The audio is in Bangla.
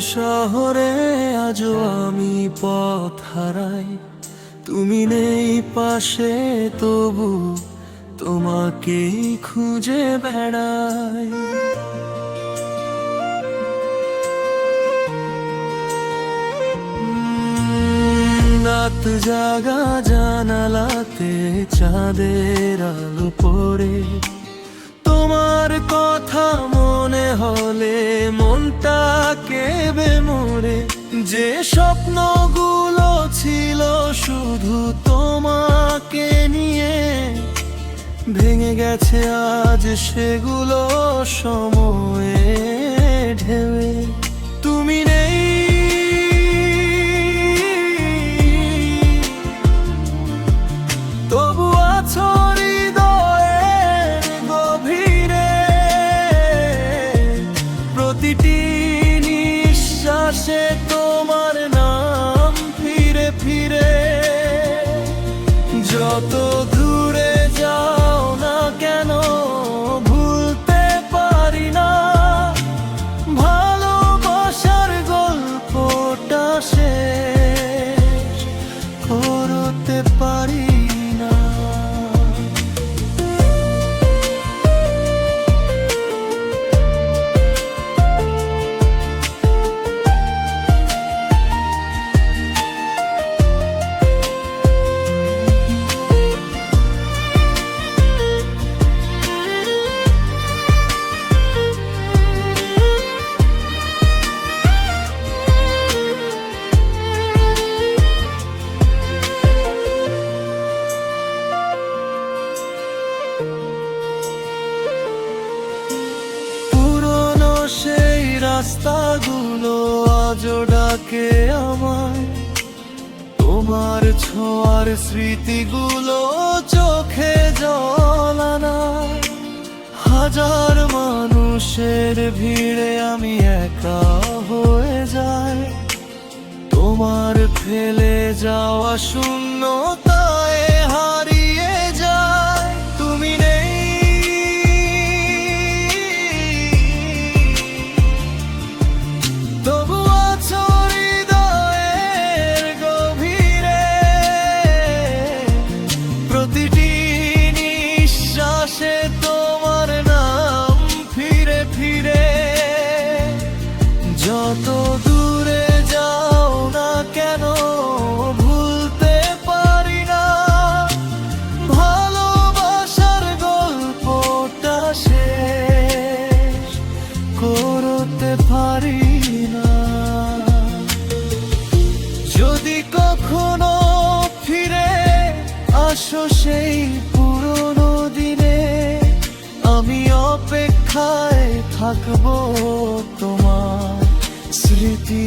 শহরে আজও আমি পথ হারাই, তুমি নেই পাশে তবু তোমাকেই খুঁজে বেড়াই। রাত জাগা জানালাতে চাঁদের আলো পড়ে, তোমার কথা মনে হলে মনটা কেঁদে মরে। যে স্বপ্নগুলো ছিল শুধু তোমাকে নিয়ে, ভেঙে গেছে আজ সেগুলো সময়ে ঢেউয়ে। তুমি নেই তবু আছো হৃদয়ের গভীরে, প্রতিটি নিঃশ্বাসে তোমার নাম ফিরে ফিরে। যত দূরে যাও না কেন ভুলতে পারি না, ভালোবাসার গল্পটা শেষ করতে পারি না। রাস্তাগুলো আজও ডাকে আমায়, তোমার ছোঁয়ার স্মৃতিগুলো চোখে জল আনায়। হাজার মানুষের ভিড়ে আমি একা হয়ে যাই, তোমার ফেলে যাওয়া শূন্যতায় হারিয়ে যায়। তুমি নেই তবু আছো হৃদয়ের গভীরে, প্রতিটি নিঃশ্বাসে তোমার নাম ফিরে ফিরে। যত দূরে যাও না কেন ভুলতে পারি না, ভালোবাসার গল্পটা শেষ করতে পারি না। যদি কখনো ফিরে আসো সেই পুরনো দিনে, আমি অপেক্ষায় থাকবো তোমার স্মৃতি